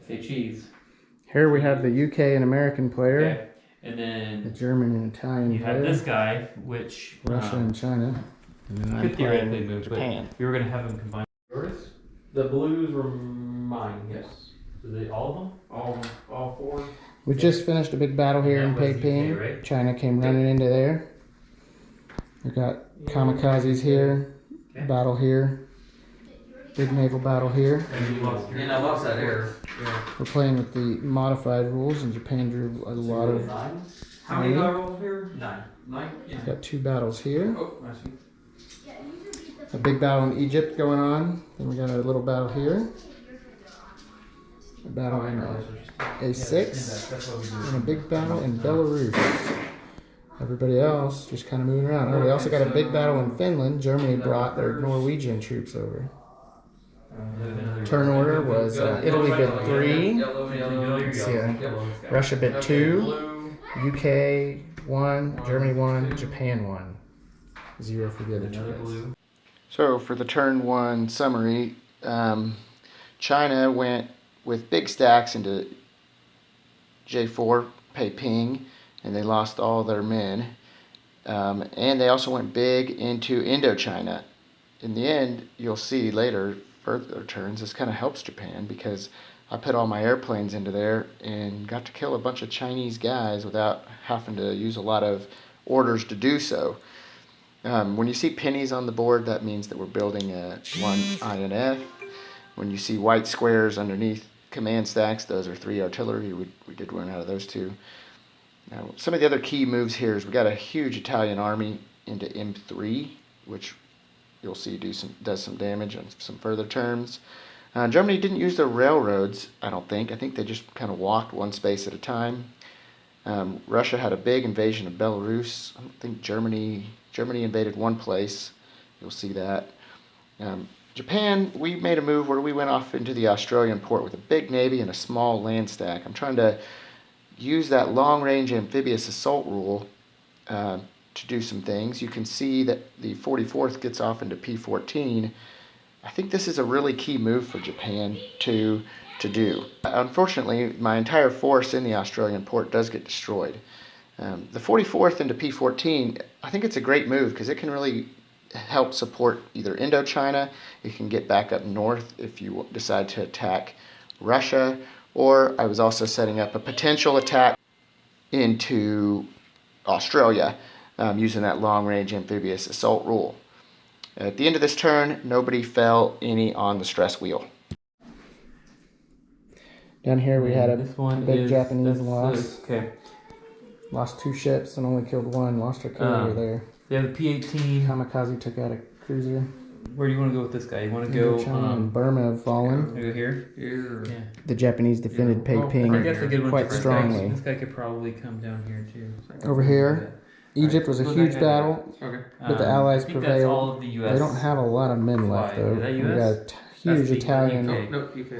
Say cheese. Here we have the UK and American player. Okay. And then the German and Italian you player. had this guy, which Russia and China. And then could theoretically move, Japan. but you were going to have them combine. Yours? The blues were mine, yes. So they, all of them? All four? We just finished a big battle here in Peiping. UK, right? China came running into there. We got kamikazes here. Okay. Battle here. Big naval battle here. And you lost your... And I lost that air. Yeah. We're playing with the modified rules, and Japan drew a lot of... How many rolls here? Nine. Yeah. Got two battles here. Oh, I see. A big battle in Egypt going on. Then we got a little battle here. A battle in A6. And a big battle in Belarus. Everybody else just kind of moving around. Oh, we also got a big battle in Finland. Germany brought their Norwegian troops over. Turn order was Italy bid 3. Let's see, Russia bid 2. UK 1. Germany 1. Japan 1. 0 for the other two guys. So for the turn 1 summary, China went with big stacks into J4 Peiping, and they lost all their men. And they also went big into Indochina. In the end, you'll see later, further turns, this kind of helps Japan because I put all my airplanes into there and got to kill a bunch of Chinese guys without having to use a lot of orders to do so. When you see pennies on the board, that means that we're building a 1 INF. When you see white squares underneath command stacks, those are 3 artillery. We did one out of those 2. Now, some of the other key moves here is we got a huge Italian army into M3, which you'll see does some damage on some further turns. Germany didn't use their railroads, I don't think. I think they just kind of walked one space at a time. Russia had a big invasion of Belarus. I don't think Germany invaded one place. You'll see that. Japan, we made a move where we went off into the Australian port with a big navy and a small land stack. I'm trying to use that long-range amphibious assault rule to do some things. You can see that the 44th gets off into P14. I think this is a really key move for Japan to do. Unfortunately, my entire force in the Australian port does get destroyed. The 44th into P14, I think it's a great move because it can really help support either Indochina. It can get back up north if you decide to attack Russia, or I was also setting up a potential attack into Australia using that long-range amphibious assault rule. At the end of this turn, nobody fell any on the stress wheel. Down here we had a big Japanese loss. Okay. Lost 2 ships and only killed 1. Lost our carrier there. They have the P-18. Kamikaze took out a cruiser. Where do you want to go with this guy? You want to go... China and Burma have fallen. Go here? Here. Yeah. The Japanese defended Peiping quite strongly. This guy could probably come down here too. Over here, Egypt was a huge battle, but the Allies prevailed. All of the US. They don't have a lot of men left though. We got a huge Italian. UK.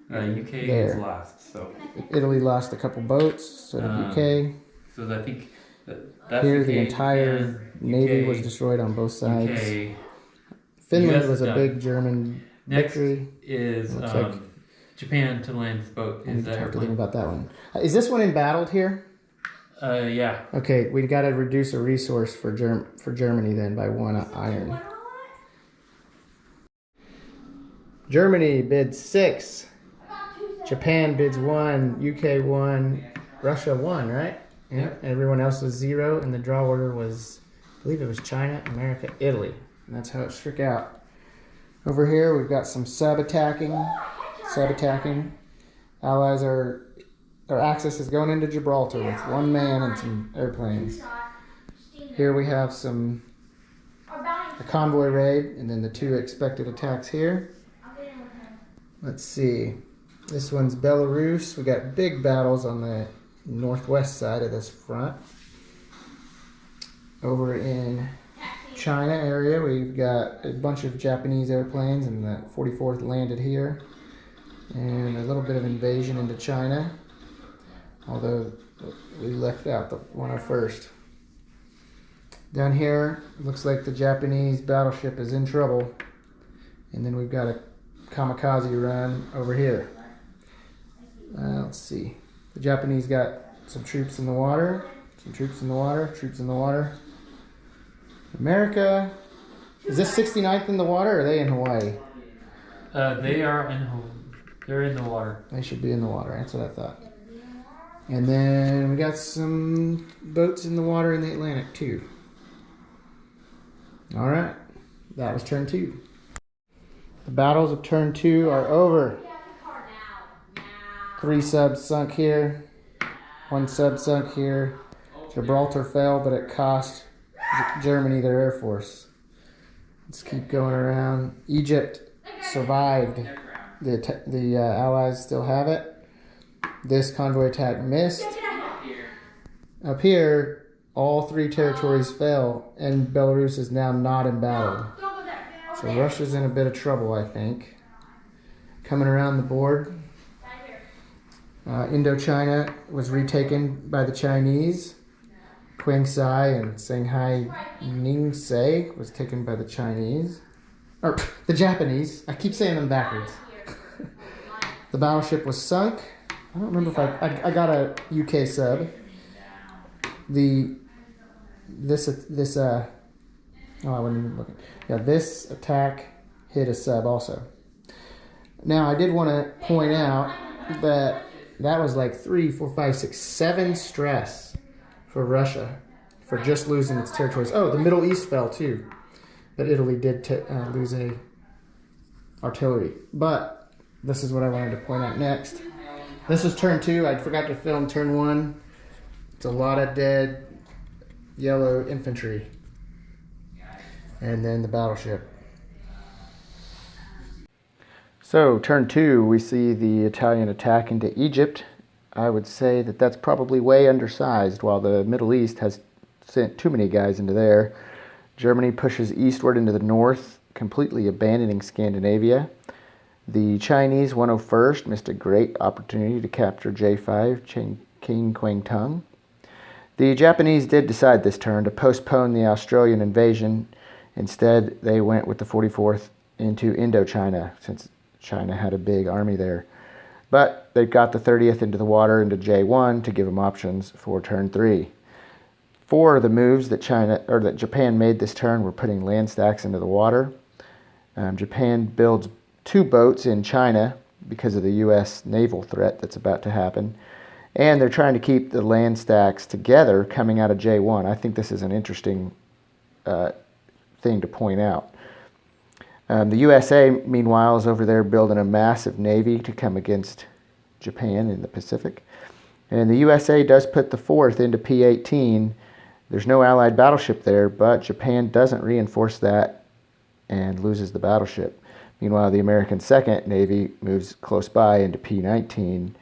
UK there. is last. So Italy lost a couple boats, so did UK. So I think that's here the entire navy was destroyed on both sides. Finland was a big German victory. Next is Japan to land this boat. I need to talk to them about that one. Is this one embattled here? Yeah. Okay, we got to reduce a resource for Germany then by 1 iron. Germany bids 6. Japan bids 1. UK 1. Russia 1, right? Yeah. Everyone else was 0, and the draw order was, I believe it was China, America, Italy. And that's how it shook out. Over here, we've got some sub-attacking. Allies our axis is going into Gibraltar with 1 man and some airplanes. Here we have a convoy raid, and then the 2 expected attacks here. Let's see. This one's Belarus. We got big battles on the northwest side of this front. Over in China area, we've got a bunch of Japanese airplanes, and the 44th landed here. And a little bit of invasion into China, although we left out the 101st. Down here, looks like the Japanese battleship is in trouble. And then we've got a kamikaze run over here. Let's see. The Japanese got some troops in the water. Some troops in the water. Troops in the water. America. Is this 69th in the water, or are they in Hawaii? They're in the water. They should be in the water. That's what I thought. And then we got some boats in the water in the Atlantic too. All right, that was turn 2. The battles of turn 2 are over. 3 subs sunk here. 1 sub sunk here. Gibraltar fell, but it cost Germany their air force. Let's keep going around. Egypt survived. The Allies still have it. This convoy attack missed. Up here, all 3 territories fell, and Belarus is now not embattled. So Russia's in a bit of trouble, I think. Coming around the board, Indochina was retaken by the Chinese. Qingsai and Shanghai Ningxi was taken by the Chinese. Or the Japanese. I keep saying them backwards. The battleship was sunk. I don't remember if I got a UK sub. I wasn't even looking. Yeah, this attack hit a sub also. Now I did want to point out that was like 3, 4, 5, 6, 7 stress for Russia for just losing its territories. Oh, the Middle East fell too, but Italy did lose a artillery. But this is what I wanted to point out next. This is turn 2. I forgot to film turn 1. It's a lot of dead yellow infantry. And then the battleship. So turn 2, we see the Italian attack into Egypt. I would say that that's probably way undersized, while the Middle East has sent too many guys into there. Germany pushes eastward into the north, completely abandoning Scandinavia. The Chinese 101st missed a great opportunity to capture J5, King Kwangtung. The Japanese did decide this turn to postpone the Australian invasion. Instead, they went with the 44th into Indochina, since China had a big army there. But they got the 30th into the water into J1 to give them options for turn 3. 4 of the moves that Japan made this turn were putting land stacks into the water. Japan builds 2 boats in China because of the U.S. naval threat that's about to happen. And they're trying to keep the land stacks together coming out of J1. I think this is an interesting thing to point out. The USA, meanwhile, is over there building a massive navy to come against Japan in the Pacific. And the USA does put the 4th into P-18. There's no Allied battleship there, but Japan doesn't reinforce that and loses the battleship. Meanwhile, the American 2nd Navy moves close by into P-19.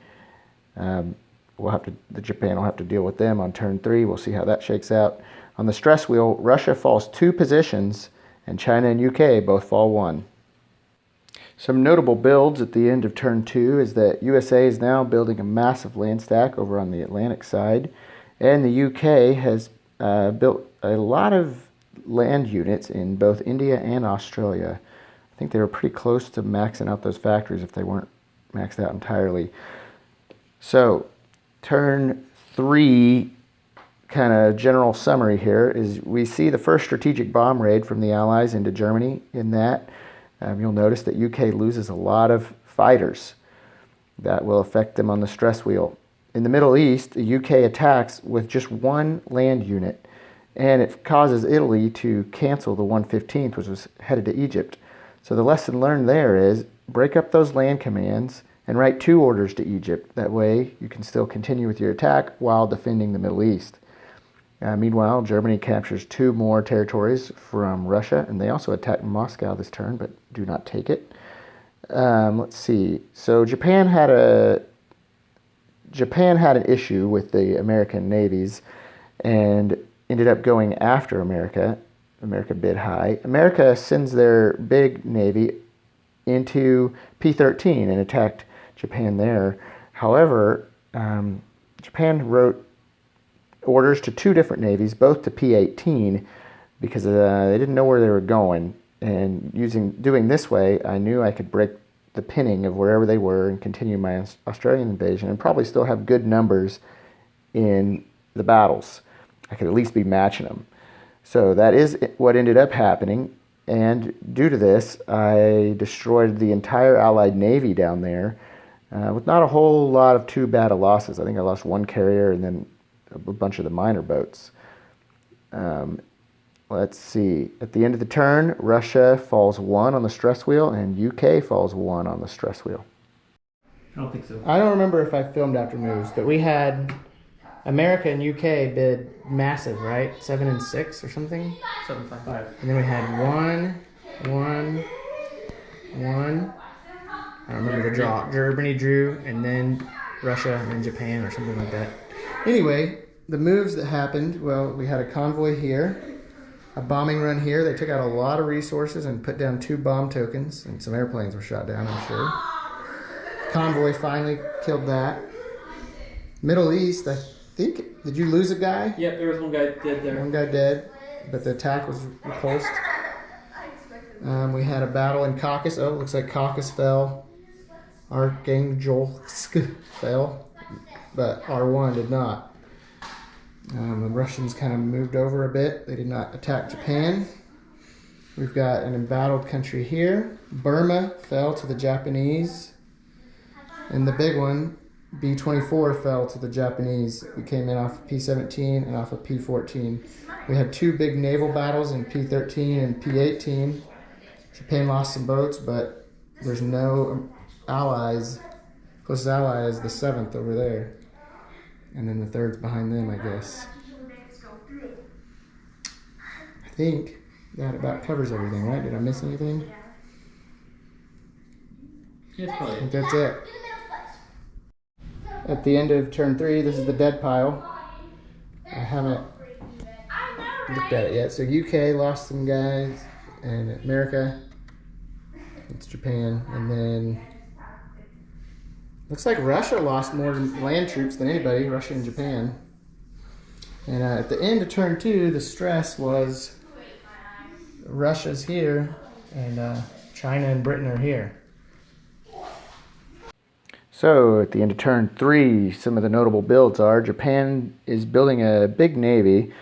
Japan will have to deal with them on turn 3. We'll see how that shakes out. On the stress wheel, Russia falls 2 positions, and China and UK both fall 1. Some notable builds at the end of turn 2 is that USA is now building a massive land stack over on the Atlantic side, and the UK has built a lot of land units in both India and Australia. I think they were pretty close to maxing out those factories if they weren't maxed out entirely. So, turn 3, kind of general summary here, is we see the first strategic bomb raid from the Allies into Germany. In that, you'll notice that UK loses a lot of fighters. That will affect them on the stress wheel. In the Middle East, the UK attacks with just 1 land unit, and it causes Italy to cancel the 115th, which was headed to Egypt. So the lesson learned there is break up those land commands and write 2 orders to Egypt. That way you can still continue with your attack while defending the Middle East. Meanwhile, Germany captures 2 more territories from Russia, and they also attack Moscow this turn, but do not take it. Let's see. So Japan had an issue with the American navies and ended up going after America. America bid high. America sends their big navy into P-13 and attacked Japan there. However, Japan wrote orders to 2 different navies, both to P-18, because they didn't know where they were going. And doing this way, I knew I could break the pinning of wherever they were and continue my Australian invasion, and probably still have good numbers in the battles. I could at least be matching them. So that is what ended up happening, and due to this, I destroyed the entire Allied Navy down there with not a whole lot of too bad of losses. I think I lost one carrier and then a bunch of the minor boats. Let's see. At the end of the turn, Russia falls 1 on the stress wheel, and UK falls 1 on the stress wheel. I don't think so. I don't remember if I filmed after moves, but we had America and UK bid massive, right? 7 and 6 or something? 7-5. And then we had 1, 1, 1. I don't remember the draw. Germany drew, and then Russia, and then Japan, or something like that. Anyway, the moves that happened, well, we had a convoy here, a bombing run here. They took out a lot of resources and put down 2 bomb tokens, and some airplanes were shot down, I'm sure. Convoy finally killed that. Middle East, I think, did you lose a guy? Yep, there was one guy dead there. One guy dead, but the attack was repulsed. We had a battle in Caucasus. Oh, looks like Caucasus fell. Archangel fell, but R1 did not. The Russians kind of moved over a bit. They did not attack Japan. We've got an embattled country here. Burma fell to the Japanese. And the big one, B-24, fell to the Japanese. We came in off of P-17 and off of P-14. We had 2 big naval battles in P-13 and P-18. Japan lost some boats, but there's no allies. Closest ally is the 7th over there. And then the 3rd's behind them, I guess. I think that about covers everything, right? Did I miss anything? Yeah, it's probably. I think that's it. At the end of turn 3, this is the dead pile. I haven't looked at it yet. So UK lost some guys, and America, it's Japan, and then looks like Russia lost more land troops than anybody, Russia and Japan. And at the end of turn 2, the stress was Russia's here, and China and Britain are here. So at the end of turn 3, some of the notable builds are Japan is building a big navy,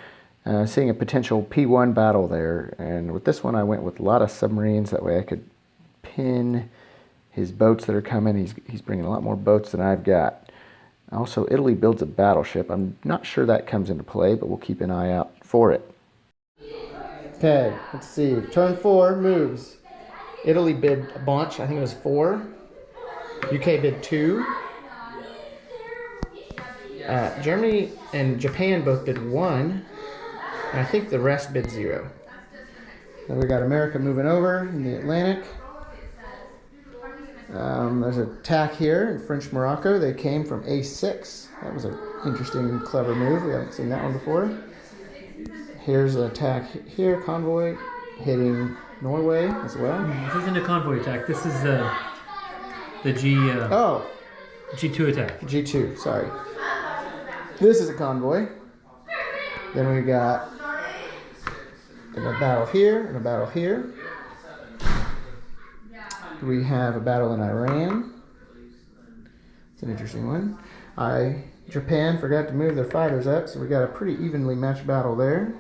seeing a potential P1 battle there. And with this one, I went with a lot of submarines. That way I could pin his boats that are coming. He's bringing a lot more boats than I've got. Also, Italy builds a battleship. I'm not sure that comes into play, but we'll keep an eye out for it. Okay, let's see. Turn 4 moves. Italy bid a bunch. I think it was 4. UK bid 2. Germany and Japan both bid 1. And I think the rest bid 0. Then we got America moving over in the Atlantic. There's an attack here in French Morocco. They came from A6. That was an interesting, clever move. We haven't seen that one before. Here's an attack here, convoy, hitting Norway as well. This isn't a convoy attack. This is the G2 attack. G2, sorry. This is a convoy. Then we got a battle here and a battle here. We have a battle in Iran. It's an interesting one. Japan forgot to move their fighters up, so we got a pretty evenly matched battle there.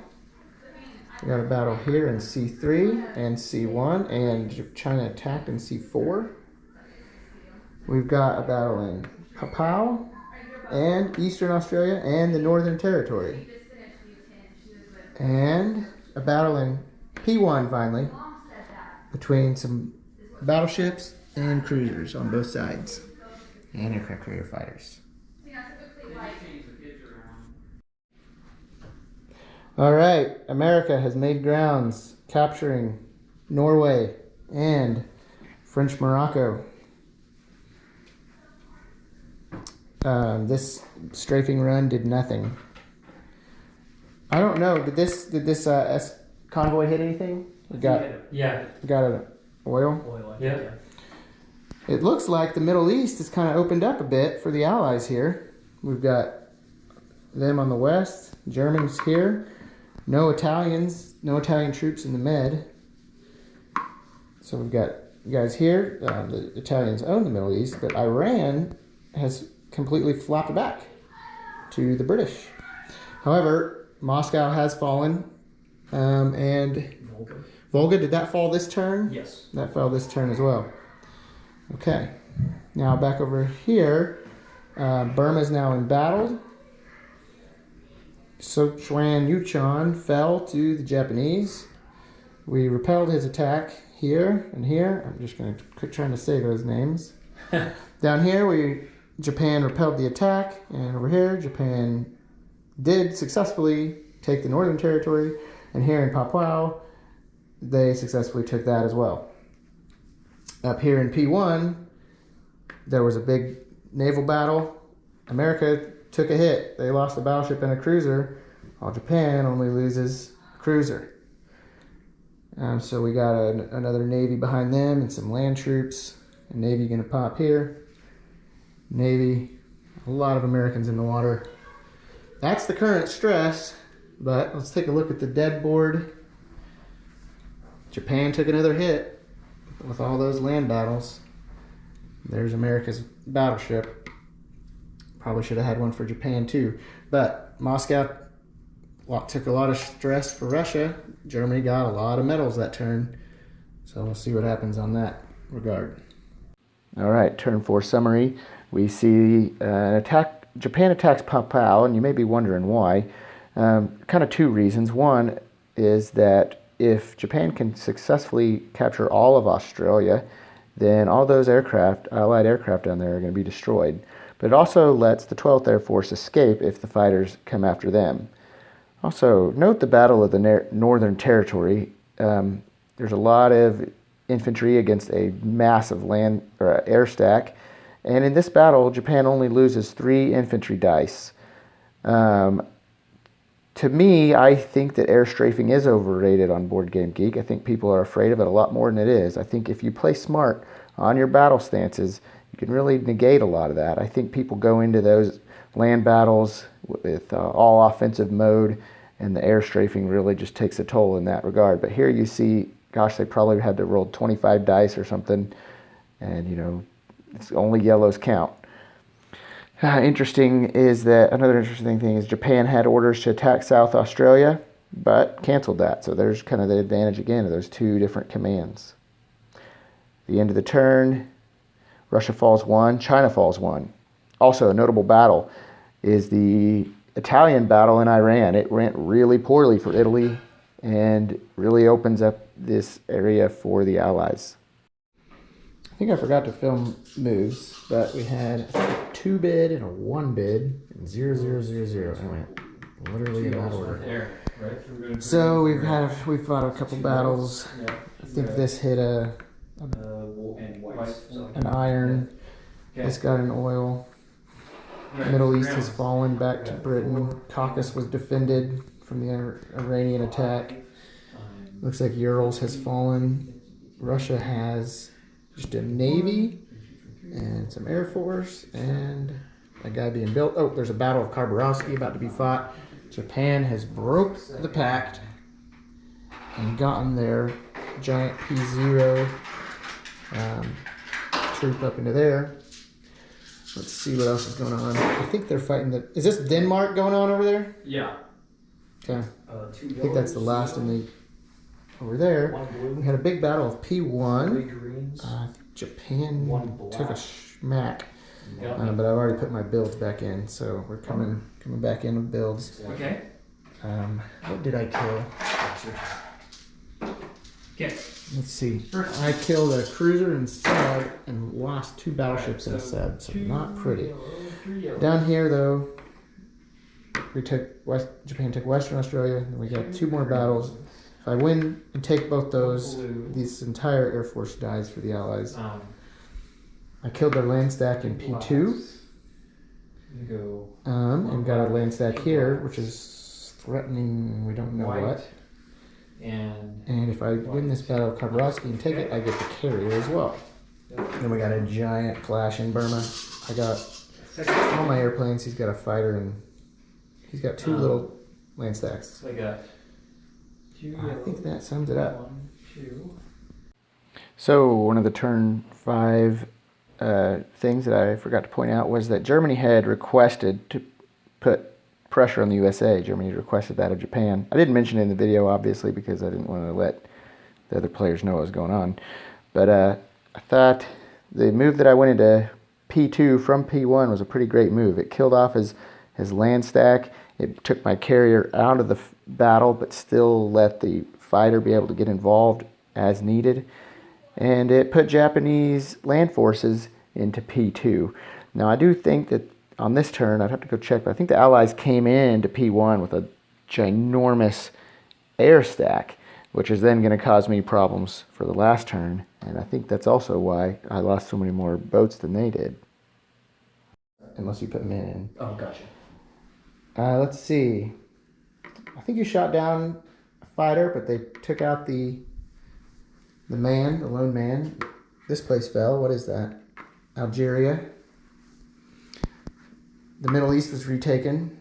We got a battle here in C3 and C1, and China attacked in C4. We've got a battle in Papua and Eastern Australia and the Northern Territory. And a battle in P1 finally between some battleships and cruisers on both sides. And aircraft carrier fighters. Alright, America has made grounds capturing Norway and French Morocco. This strafing run did nothing. I don't know. Did this convoy hit anything? We got an oil. Yeah. It looks like the Middle East has kind of opened up a bit for the Allies here. We've got them on the west, Germans here, no Italian troops in the Med. So we've got you guys hear, the Italians own the Middle East, but Iran has completely flopped back to the British. However, Moscow has fallen, and Volga, did that fall this turn? Yes. That fell this turn as well. Okay, now back over here, Burma is now embattled. Sichuan Yuchon fell to the Japanese. We repelled his attack here and here. I'm just going to quit trying to say those names. Down here, Japan repelled the attack, and over here, Japan did successfully take the Northern Territory, and here in Papua, they successfully took that as well. Up here in P1, there was a big naval battle. America took a hit. They lost a battleship and a cruiser, while Japan only loses a cruiser. So we got another Navy behind them and some land troops. And Navy going to pop here. Navy, a lot of Americans in the water. That's the current stress, but let's take a look at the dead board. Japan took another hit with all those land battles. There's America's battleship. Probably should have had one for Japan too. But Moscow took a lot of stress for Russia. Germany got a lot of medals that turn. So we'll see what happens on that regard. All right, turn 4 summary. We see an attack. Japan attacks Papua, and you may be wondering why. Kind of two reasons. One is that if Japan can successfully capture all of Australia, then all those aircraft, Allied aircraft down there, are going to be destroyed. But it also lets the 12th Air Force escape if the fighters come after them. Also, note the Battle of the Northern Territory. There's a lot of infantry against a massive land or air stack, and in this battle, Japan only loses 3 infantry dice. To me, I think that air strafing is overrated on Board Game Geek. I think people are afraid of it a lot more than it is. I think if you play smart on your battle stances, you can really negate a lot of that. I think people go into those land battles with all offensive mode, and the air strafing really just takes a toll in that regard. But here you see, gosh, they probably had to roll 25 dice or something, and you know, it's only yellows count. Another interesting thing is Japan had orders to attack South Australia, but canceled that. So there's kind of the advantage again of those 2 different commands. The end of the turn, Russia falls 1, China falls 1. Also, a notable battle is the Italian battle in Iran. It went really poorly for Italy and really opens up this area for the Allies. I think I forgot to film moves, but we had a 2 bid and a 1 bid, and 0, 0, 0, 0. I went literally in that order. So we've fought a couple battles. I think this hit an iron. This got an oil. Middle East has fallen back to Britain. Caucasus was defended from the Iranian attack. Looks like Urals has fallen. Russia has just a navy and some air force and a guy being built. Oh, there's a battle of Khabarovsky about to be fought. Japan has broke the pact and gotten their giant P0 troop up into there. Let's see what else is going on. I think they're fighting is this Denmark going on over there? Yeah. Okay. I think that's the last in the over there. We had a big battle of P1. Japan took a smack, but I've already put my builds back in, so we're coming back in with builds. Okay. What did I kill? Okay. Let's see. I killed a cruiser and sub and lost 2 battleships and a sub, so not pretty. Down here, though, Japan took Western Australia, and we got 2 more battles. If I win and take both those, this entire Air Force dies for the Allies. I killed their land stack in P2. And got a land stack here, which is threatening, we don't know what. And if I win this battle of Khabarovsky and take it, I get the carrier as well. Then we got a giant clash in Burma. I got all my airplanes. He's got a fighter, and he's got 2 little land stacks. I think that sums it up. So one of the turn 5 things that I forgot to point out was that Germany had requested to put pressure on the USA. Germany requested that of Japan. I didn't mention it in the video, obviously, because I didn't want to let the other players know what was going on. But I thought the move that I went into P2 from P1 was a pretty great move. It killed off his land stack. It took my carrier out of the battle, but still let the fighter be able to get involved as needed. And it put Japanese land forces into P2. Now, I do think that on this turn, I'd have to go check, but I think the Allies came into P1 with a ginormous air stack, which is then going to cause me problems for the last turn. And I think that's also why I lost so many more boats than they did. Unless you put men in. Oh, gotcha. Let's see. I think you shot down a fighter, but they took out the lone man. This place fell. What is that? Algeria. The Middle East was retaken.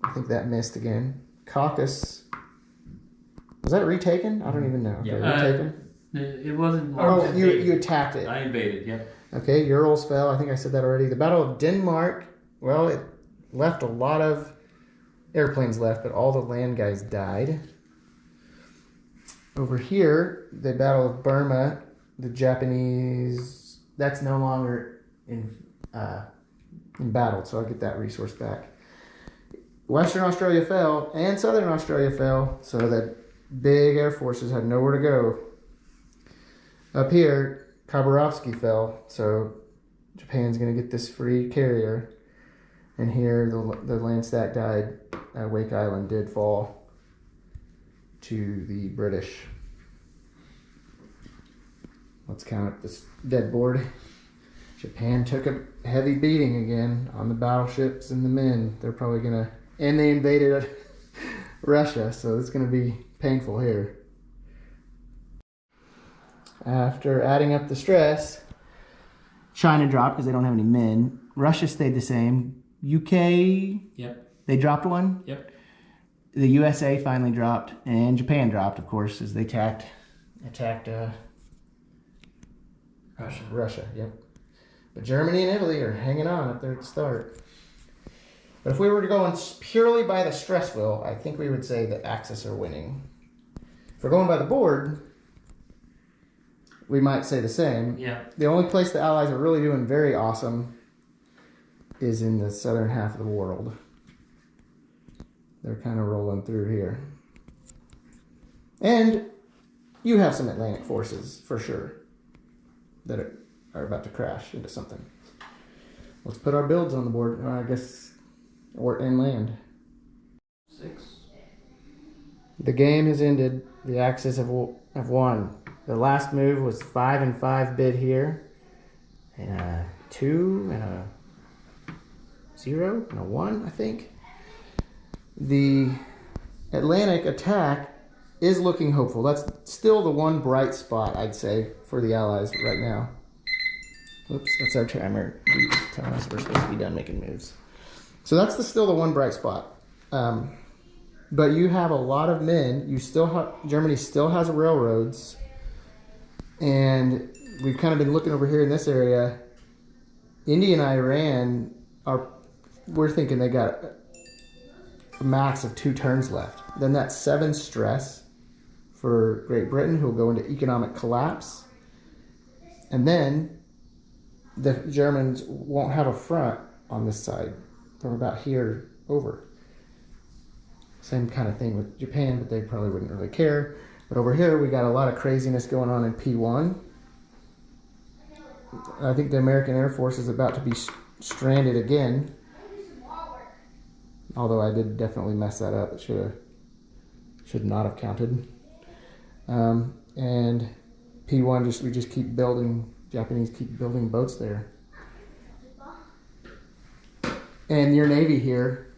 I think that missed again. Caucasus. Was that retaken? I don't even know. Okay, Yeah. Retaken? It wasn't. Oh, you attacked it. I invaded, yep. Okay, Urals fell. I think I said that already. The Battle of Denmark. Well, it left a lot of airplanes left, but all the land guys died. Over here, the Battle of Burma, the Japanese, that's no longer in battle, so I'll get that resource back. Western Australia fell, and Southern Australia fell, so that big air forces had nowhere to go. Up here, Khabarovsky fell, so Japan's going to get this free carrier. And here, the land stack died. Wake Island did fall to the British. Let's count up this dead board. Japan took a heavy beating again on the battleships and the men. They're probably gonna, and they invaded Russia, so it's gonna be painful here. After adding up the stress, China dropped because they don't have any men. Russia stayed the same. UK, Yep. they dropped one. Yep. The USA finally dropped, and Japan dropped, of course, as they attacked Russia. Yep. But Germany and Italy are hanging on up there at the start. But if we were to go on purely by the stress wheel, I think we would say that Axis are winning. If we're going by the board, we might say the same. Yeah. The only place the Allies are really doing very awesome is in the southern half of the world. They're kind of rolling through here. And you have some Atlantic forces, for sure, that are about to crash into something. Let's put our builds on the board, I guess, or inland. 6. The game has ended. The Axis have won. The last move was 5 and 5 bid here, and a 2 and a 0 and a 1, I think. The Atlantic attack is looking hopeful. That's still the one bright spot, I'd say, for the Allies right now. Oops, that's our timer telling us we're supposed to be done making moves. So that's still the one bright spot. But you have a lot of men. You still have, Germany still has railroads, and we've kind of been looking over here in this area. India and Iran we're thinking they got a max of 2 turns left. Then that's 7 stress for Great Britain, who will go into economic collapse. And then the Germans won't have a front on this side from about here over. Same kind of thing with Japan, but they probably wouldn't really care. But over here, we got a lot of craziness going on in P1. I think the American Air Force is about to be stranded again. Although I did definitely mess that up. It should not have counted. And P1, we just keep building, Japanese keep building boats there. And your Navy here,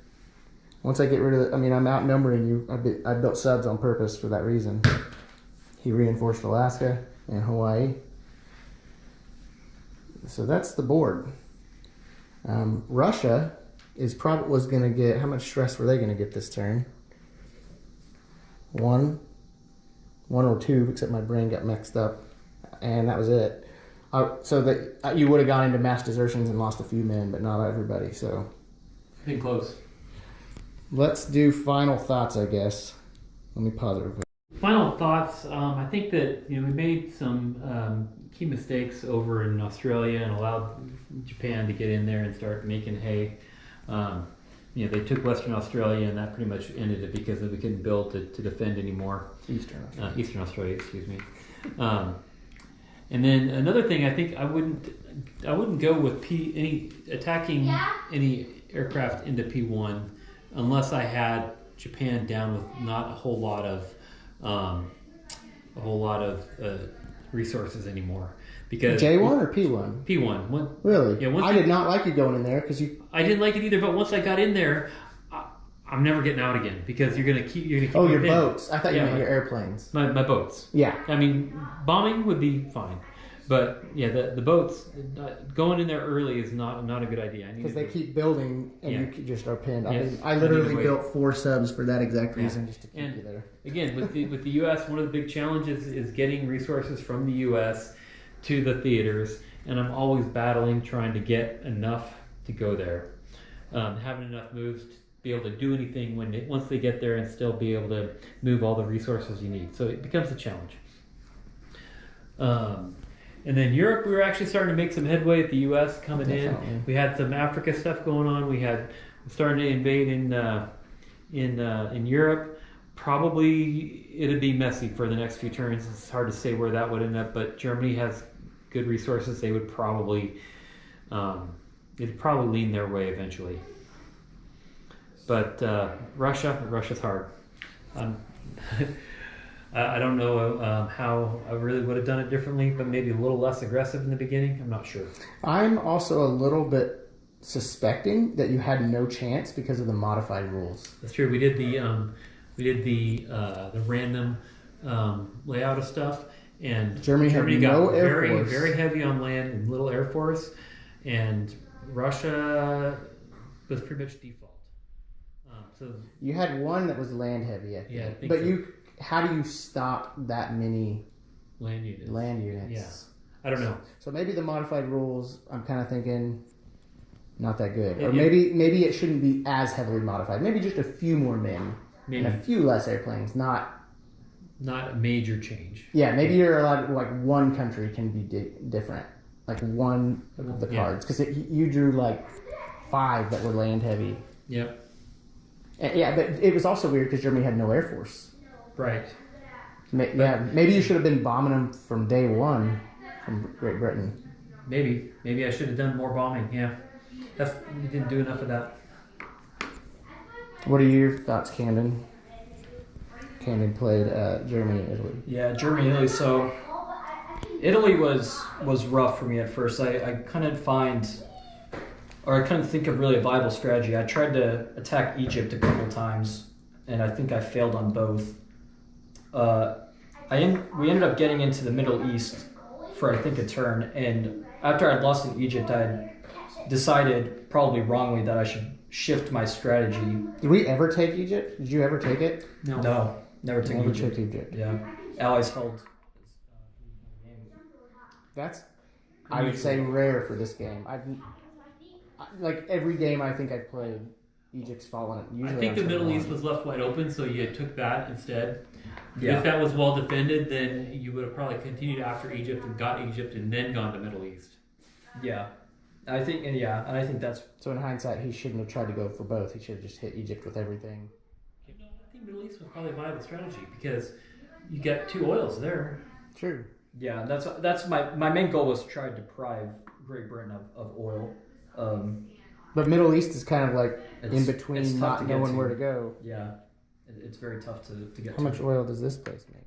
once I get rid of I'm outnumbering you. I built subs on purpose for that reason. He reinforced Alaska and Hawaii. So that's the board. Russia was going to get, how much stress were they going to get this turn? 1 or 2, except my brain got mixed up. and that was it. So that you would have gone into mass desertions and lost a few men, but not everybody. So Been close. let's do final thoughts, I guess. Let me pause it real quick. Final thoughts. I think that we made some key mistakes over in Australia and allowed Japan to get in there and start making hay. They took Western Australia, and that pretty much ended it because we couldn't build to defend anymore. Eastern Australia, excuse me. And then another thing, I think I wouldn't go with attacking any aircraft into P1 unless I had Japan down with not a whole lot of resources anymore. Because J1 or P1? P1. Really? Yeah. I did not like you going in there because you. I didn't like it either, but once I got in there, I'm never getting out again because you're gonna keep. Oh, your boats! I thought you meant your airplanes. My boats. Yeah. I mean, bombing would be fine, but yeah, the boats going in there early is not a good idea. Because they keep building and you just are pinned. Yes. I mean, I literally built 4 subs for that exact reason, just to keep you there. Again, with the U.S., one of the big challenges is getting resources from the U.S. to the theaters, and I'm always battling trying to get enough to go there, having enough moves to be able to do anything once they get there, and still be able to move all the resources you need. So it becomes a challenge. And then Europe, we were actually starting to make some headway at the U.S. coming in. We had some Africa stuff going on. We had starting to invade in Europe. Probably it'd be messy for the next few turns. It's hard to say where that would end up, but Germany has good resources. They would probably it'd probably lean their way eventually. But Russia's hard. I don't know how I really would have done it differently, but maybe a little less aggressive in the beginning. I'm not sure. I'm also a little bit suspecting that you had no chance because of the modified rules. That's true. We did the random layout of stuff, and Germany got very very heavy on land and little air force, and Russia was pretty much default. So you had one that was land heavy, I think. Yeah, I think but so. How do you stop that many land units? Yeah, I don't know. So maybe the modified rules, I'm kind of thinking, not that good. Or maybe it shouldn't be as heavily modified. Maybe just a few more men and a few less airplanes. Not a major change. Yeah, maybe you're allowed, like, one country can be different. Like one of the cards. Because you drew like 5 that were land heavy. Yep. But it was also weird because Germany had no air force. Right. Maybe you should have been bombing them from day one from Great Britain. Maybe I should have done more bombing. Yeah, we didn't do enough of that. What are your thoughts, Camden? Camden played Germany and Italy. Yeah, Germany and Italy. So Italy was rough for me at first. I couldn't think of really a viable strategy. I tried to attack Egypt a couple times, and I think I failed on both. We ended up getting into the Middle East for, I think, a turn, and after I'd lost in Egypt, I decided, probably wrongly, that I should shift my strategy. Did we ever take Egypt? Did you ever take it? No, never took Egypt. Yeah, Allies held. That's, I would say, rare for this game. Like every game I think I've played, Egypt's fallen. Usually I think the Middle East was left wide open, so you took that instead. Yeah. If that was well defended, then you would have probably continued after Egypt and got Egypt and then gone to Middle East. Yeah, I think that's. So in hindsight, he shouldn't have tried to go for both. He should have just hit Egypt with everything. I think Middle East was probably a viable strategy because you got 2 oils there. True. Yeah, that's my main goal was to try to deprive Great Britain of oil. But Middle East is kind of like in between, not knowing where to go. Yeah, it's very tough to get. How much oil does this place make?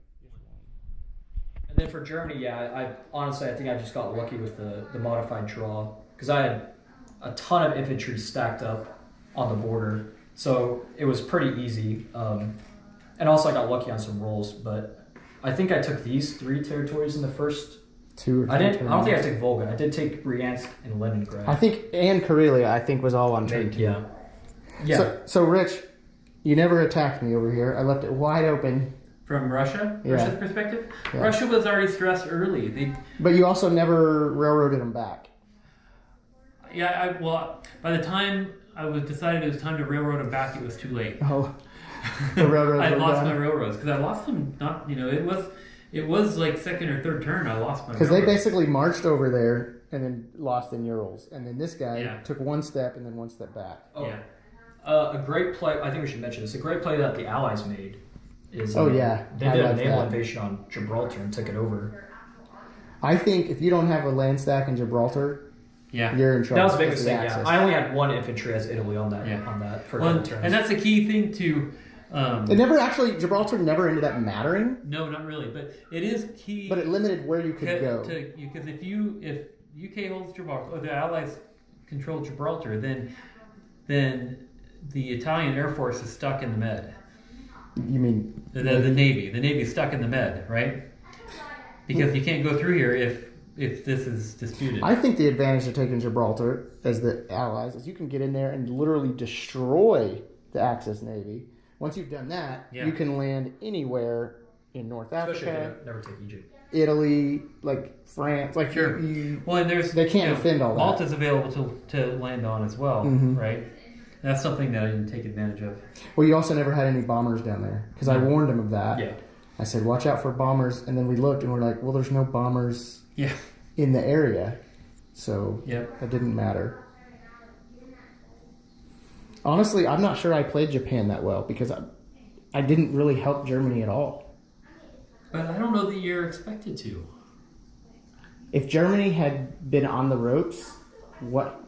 And then for Germany, I honestly think I just got lucky with the modified draw because I had a ton of infantry stacked up on the border, so it was pretty easy. And also I got lucky on some rolls, but I think I took these 3 territories in the first. 2 or 3 I don't think I took Volga. I did take Bryansk and Leningrad. I think, and Karelia, I think, was all on turn 2. Yeah. So Rich, you never attacked me over here. I left it wide open From Russia's perspective, Yeah. Russia was already stressed early. But you also never railroaded them back. Well, by the time I was decided it was time to railroad them back, it was too late. Oh, the railroads I were lost done. my railroads because I lost them. It was like second or third turn. I lost my Because they railroads. basically marched over there and then lost in Urals. And then this guy Yeah. took one step and then one step back. Oh, Yeah. a great play. I think we should mention this. A great play that the Allies made is. Oh, yeah. They I did a love naval that. invasion on Gibraltar and took it over. I think if you don't have a land stack in Gibraltar, Yeah. you're in trouble. That was a big because of the mistake. Yeah, access. I only had one infantry as Italy on that. Yeah. On that for Well, double turns. and that's the key thing to. Gibraltar never ended up mattering, No, not really, but it is key. but it limited where you could go. Because if UK holds Gibraltar, or the Allies control Gibraltar, then the Italian Air Force is stuck in the Med. You mean The Navy. The Navy's stuck in the Med, right? Because you can't go through here if this is disputed. I think the advantage of taking Gibraltar as the Allies is you can get in there and literally destroy the Axis Navy. Once you've done that, Yeah. you can land anywhere in North Especially Africa, if they never take Egypt. Italy, like France. Like Sure. Well, and they can't defend all that. Malta's available to land on as well, Mhm. right? That's something that I didn't take advantage of. Well, you also never had any bombers down there because I warned him of that. Yeah. I said, watch out for bombers. And then we looked and we're like, well, there's no bombers Yeah. in the area. So Yep. that didn't matter. Honestly, I'm not sure I played Japan that well because I didn't really help Germany at all. But I don't know that you're expected to. If Germany had been on the ropes, what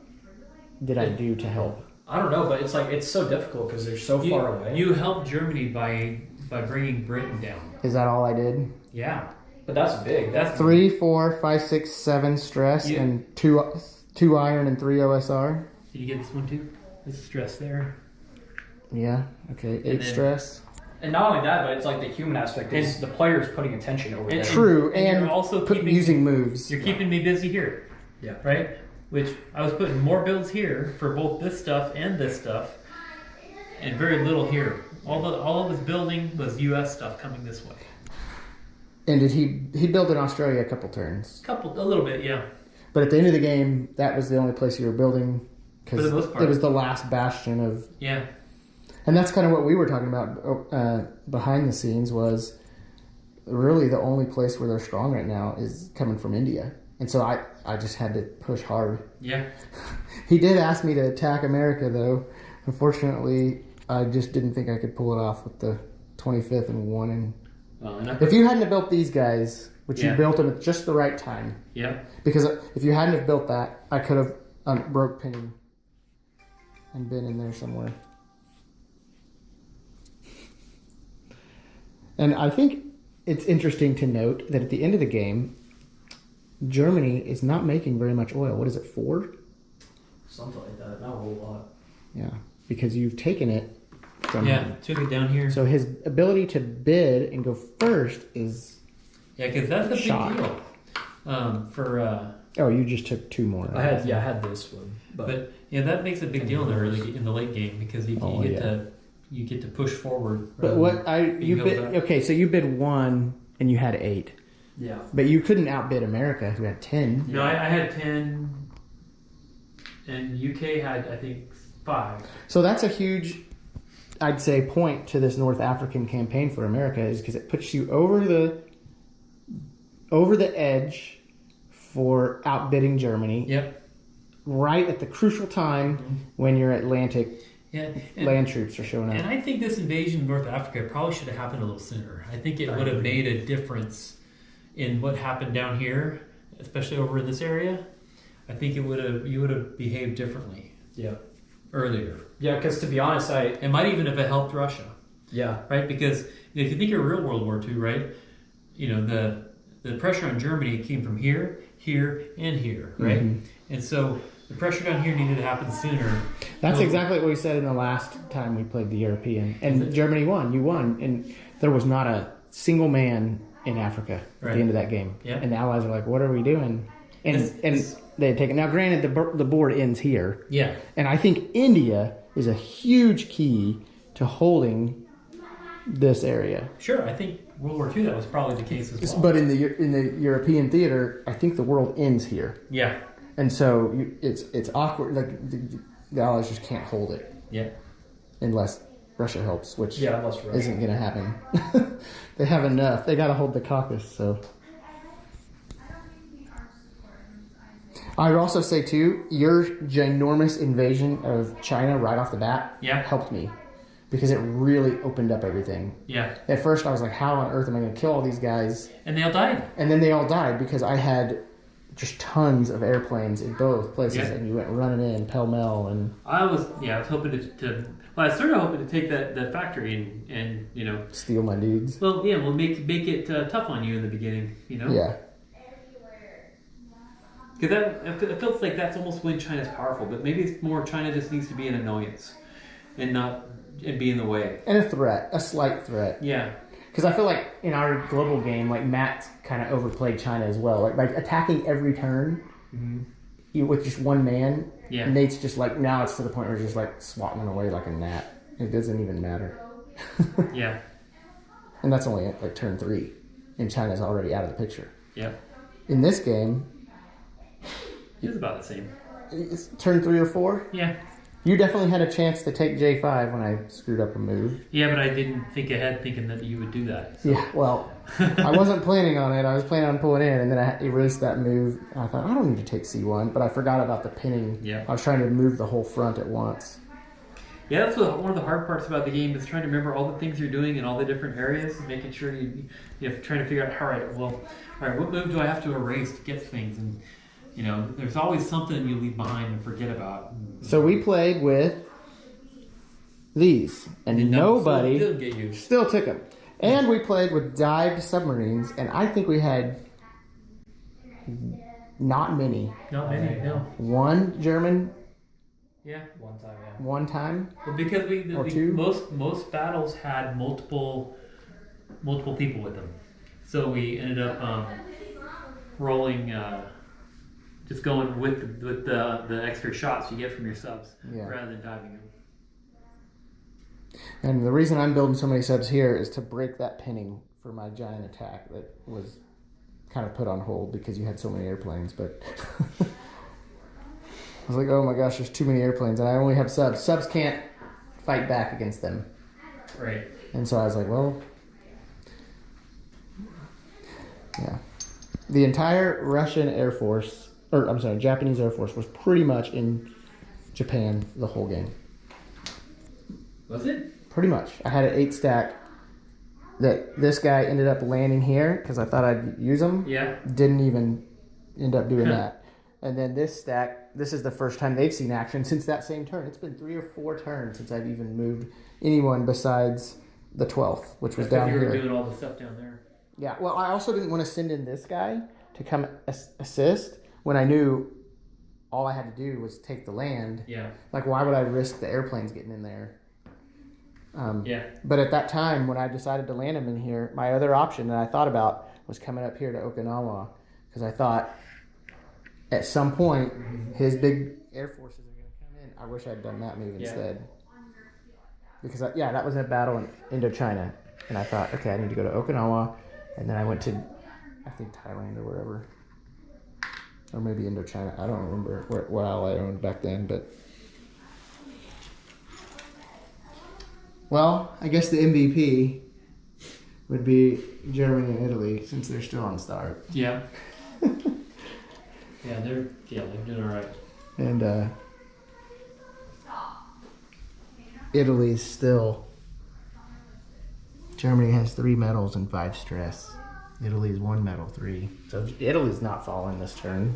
did I do to help? I don't know, but it's so difficult because they're so far away. You helped Germany by bringing Britain down. Is that all I did? Yeah. But that's big. That's 3, 4, 5, 6, 7 stress Yeah. and two iron and 3 OSR. Did you get this one too? This stress there. Yeah. Okay. 8 then- stress. And not only that, but it's like the human aspect is the players putting attention over there. True, And and you're also using moves. You're keeping me busy here. Yeah. Right? Which I was putting more builds here for both this stuff and this stuff, and very little here. All of his building was U.S. stuff coming this way. And did he built in Australia a couple turns? A little bit, yeah. But at the end of the game, that was the only place you were building For because the most part. it was the last bastion of. Yeah. And that's kind of what we were talking about behind the scenes was really the only place where they're strong right now is coming from India. And so I just had to push hard. Yeah. He did ask me to attack America, though. Unfortunately, I just didn't think I could pull it off with the 25th and 1. And if you hadn't have built these guys, which you Yeah. built them at just the right time, Yeah. because if you hadn't have built that, I could have broke Penny and been in there somewhere. And I think it's interesting to note that at the end of the game, Germany is not making very much oil. What is it, 4? Something like that. Not a whole lot. Yeah, because you've taken it from Yeah. him. Took it down here. So his ability to bid and go first is... Yeah, because that's a big Shot. deal. Oh, you just took 2 more. I had this one, But yeah, that makes a big deal in the late game because you get to push forward. But so you bid 1 and you had 8. yeah. But you couldn't outbid America, who had 10. No, I had 10, and UK had I think 5. So that's a huge, I'd say, point to this North African campaign for America is because it puts you over the edge for outbidding Germany. Yep. Right at the crucial time when your Atlantic Yeah. land troops are showing And up. I think this invasion of North Africa probably should have happened a little sooner. I think it would have made a difference in what happened down here, especially over in this area. I think you would have behaved differently. Yeah. Earlier. Yeah, because to be honest, It might even have helped Russia. Yeah. Right? Because if you think of real World War II, right? The pressure on Germany came from here, here, and here, right? Mm-hmm. And so the pressure down here needed to happen sooner. That's So- exactly what we said in the last time we played the European. And Germany won. You won. And there was not a single man in Africa at Right. the end of that game. Yeah. And the Allies are like, what are we doing? And This- they had taken... Now, granted, the board ends here. Yeah. And I think India is a huge key to holding this area. Sure, I think World War II that was probably the case as well. But in the European theater, I think the world ends here. Yeah. And so it's awkward. Like the Allies just can't hold it. Yeah. Unless Russia helps, which unless Russia. isn't going to happen. They have enough. They got to hold the Caucasus. So I would also say too, your ginormous invasion of China right off the bat helped me because it really opened up everything. Yeah. At first, I was like, "How on earth am I going to kill all these guys?" And they all died. And then they all died because I had just tons of airplanes in both places, and you went running in pell mell. And I was hoping to well, I was sort of hoping to take that factory and steal my dudes. Well, yeah, we'll make it tough on you in the beginning, Yeah. Because it feels like that's almost when China's powerful, but maybe it's more China just needs to be an annoyance and be in the way. And a threat, a slight threat. Yeah. Because I feel like in our global game, like Matt kind of overplayed China as well. Like attacking every turn with just one man. Yeah. Nate's just like, now it's to the point where he's just like swatting away like a gnat. It doesn't even matter. Yeah. And that's only at like turn 3. And China's already out of the picture. Yeah. In this game, it's about the same. It's turn 3 or 4? Yeah. You definitely had a chance to take J5 when I screwed up a move. Yeah, but I didn't think ahead thinking that you would do that. So. Yeah, well, I wasn't planning on it. I was planning on pulling in, and then I erased that move. I thought, I don't need to take C1, but I forgot about the pinning. Yeah. I was trying to move the whole front at once. Yeah, that's one of the hard parts about the game is trying to remember all the things you're doing in all the different areas, making sure you're trying to figure out, all right, what move do I have to erase to get things? And there's always something you leave behind and forget about. So we played with these, and nobody still took them. And we played with dived submarines, and I think we had not many. Not many, no. One German. Yeah. One time. Well, because two. most battles had multiple people with them, so we ended up rolling. Just going with the extra shots you get from your subs rather than diving them. And the reason I'm building so many subs here is to break that pinning for my giant attack that was kind of put on hold because you had so many airplanes. But I was like, oh my gosh, there's too many airplanes, and I only have subs. Subs can't fight back against them. Right. And so I was like, well, yeah. The entire Russian Air Force, or I'm sorry, Japanese Air Force was pretty much in Japan the whole game. Was it? Pretty much. I had an 8 stack that this guy ended up landing here because I thought I'd use him. Yeah. Didn't even end up doing that. And then this stack, this is the first time they've seen action since that same turn. It's been 3 or 4 turns since I've even moved anyone besides the 12th, which was down here. You were doing all the stuff down there. Yeah. Well, I also didn't want to send in this guy to come assist when I knew all I had to do was take the land. Yeah. Like, why would I risk the airplanes getting in there? Yeah. But at that time, when I decided to land him in here, my other option that I thought about was coming up here to Okinawa because I thought at some point his big air forces are going to come in. I wish I'd done that move instead. Because, that was a battle in Indochina. And I thought, okay, I need to go to Okinawa. And then I went to, I think, Thailand or wherever. Or maybe Indochina. I don't remember what ally I owned back then, but... Well, I guess the MVP would be Germany and Italy since they're still on start. Yeah. They're doing all right. And Italy's still. Germany has 3 medals and 5 stress. Italy's 1 medal, 3. So Italy's not falling this turn.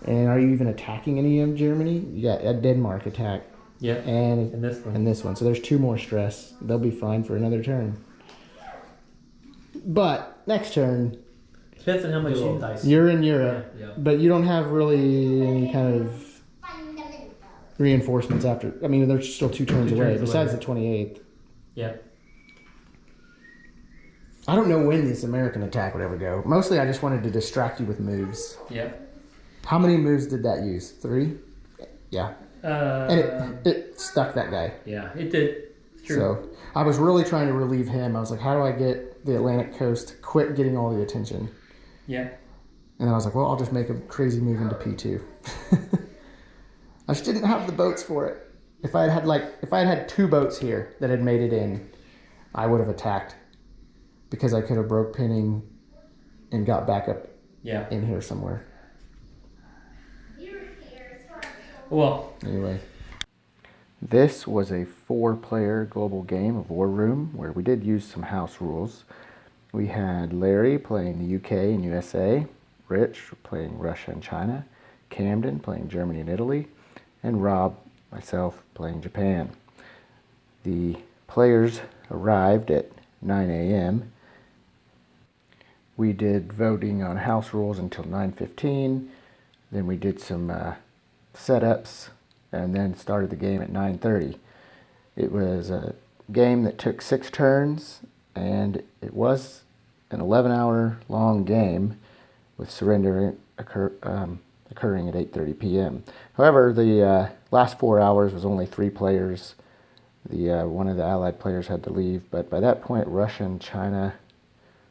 And are you even attacking any of Germany? You got a Denmark attack. Yeah, and this one. So there's 2 more stress. They'll be fine for another turn. But next turn, depends on how much you're in Europe, but you don't have really any kind of reinforcements after. I mean, they're still 2 turns away, besides the 28th. Yeah. I don't know when this American attack would ever go. Mostly I just wanted to distract you with moves. Yeah. How many moves did that use? 3? Yeah. And it stuck that guy. Yeah, it did. True. So I was really trying to relieve him. I was like, how do I get the Atlantic coast to quit getting all the attention? Yeah. And then I was like, well, I'll just make a crazy move into P2. I just didn't have the boats for it. If I had had 2 boats here that had made it in, I would have attacked, because I could have broke pinning and got back up in here somewhere. Well, anyway, this was a 4-player global game of War Room where we did use some house rules. We had Larry playing the UK and USA, Rich playing Russia and China, Camden playing Germany and Italy, and Rob, myself, playing Japan. The players arrived at 9 a.m. We did voting on house rules until 9:15. Then we did some setups and then started the game at 9:30. It was a game that took 6 turns, and it was an 11-hour long game with surrender occurring at 8:30 p.m. However, the last 4 hours was only 3 players. One of the Allied players had to leave, but by that point, Russia and China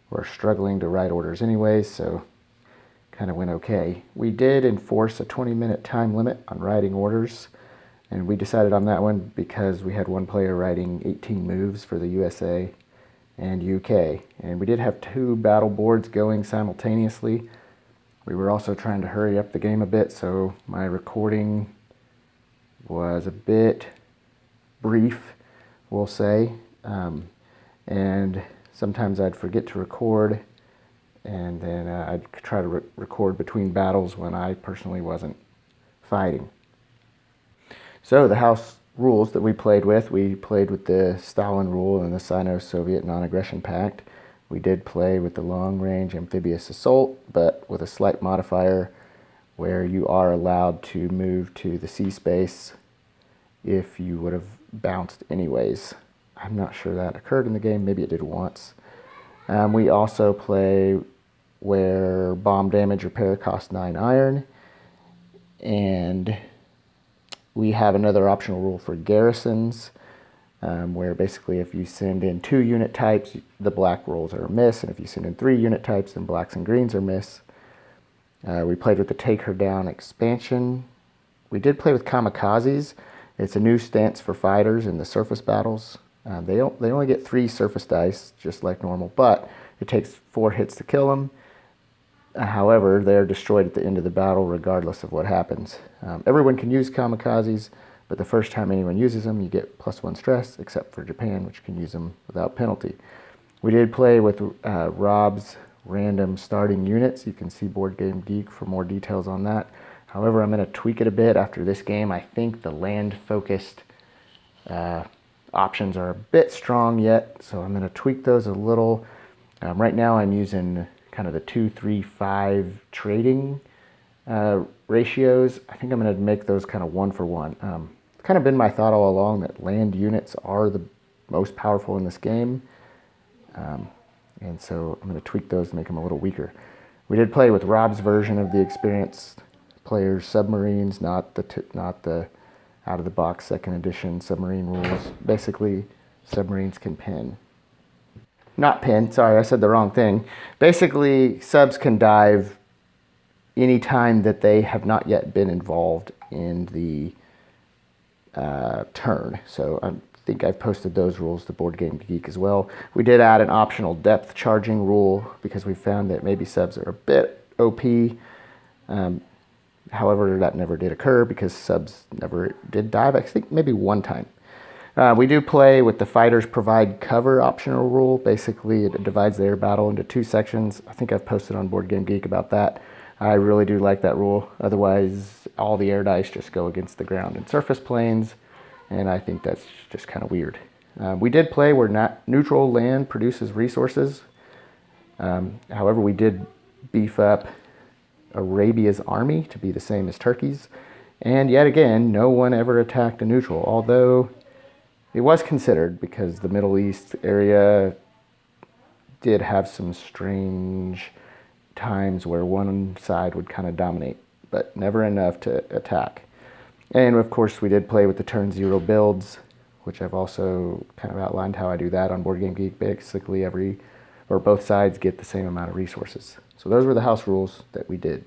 were struggling to write orders anyway, so kind of went okay. We did enforce a 20-minute time limit on writing orders, and we decided on that one because we had one player writing 18 moves for the USA and UK, and we did have 2 battle boards going simultaneously. We were also trying to hurry up the game a bit, so my recording was a bit brief, we'll say, and sometimes I'd forget to record, and then I'd try to record between battles when I personally wasn't fighting. So the house rules that we played with the Stalin Rule and the Sino-Soviet Non-Aggression Pact. We did play with the long-range amphibious assault, but with a slight modifier where you are allowed to move to the sea space if you would have bounced anyways. I'm not sure that occurred in the game. Maybe it did once. We also play where bomb damage repair costs 9 iron. And we have another optional rule for garrisons, where basically if you send in 2 unit types, the black rolls are a miss. And if you send in 3 unit types, then blacks and greens are miss. We played with the Take Her Down expansion. We did play with kamikazes. It's a new stance for fighters in the surface battles. They only get 3 surface dice, just like normal, but it takes 4 hits to kill them. However, they're destroyed at the end of the battle regardless of what happens. Everyone can use kamikazes, but the first time anyone uses them, you get +1 stress, except for Japan, which can use them without penalty. We did play with Rob's random starting units. You can see Board Game Geek for more details on that. However, I'm going to tweak it a bit after this game. I think the land-focused options are a bit strong yet, so I'm going to tweak those a little. Right now I'm using kind of the 2-3-5 trading ratios. I think I'm going to make those kind of 1 for 1. It's kind of been my thought all along that land units are the most powerful in this game, and so I'm going to tweak those to make them a little weaker. We did play with Rob's version of the experienced players submarines, not the out-of-the-box second edition submarine rules. Basically, submarines can pin. Not pin, sorry, I said the wrong thing. Basically, subs can dive any time that they have not yet been involved in the turn. So I think I've posted those rules to Board Game Geek as well. We did add an optional depth charging rule because we found that maybe subs are a bit OP. However, that never did occur because subs never did dive. I think maybe 1 time. We do play with the fighters provide cover optional rule. Basically, it divides the air battle into 2 sections. I think I've posted on Board Game Geek about that. I really do like that rule. Otherwise, all the air dice just go against the ground and surface planes, and I think that's just kind of weird. We did play where neutral land produces resources. However, we did beef up Arabia's army to be the same as Turkey's. And yet again, no one ever attacked a neutral, although it was considered because the Middle East area did have some strange times where one side would kind of dominate, but never enough to attack. And of course, we did play with the turn 0 builds, which I've also kind of outlined how I do that on Board Game Geek. Basically, both sides get the same amount of resources. So those were the house rules that we did.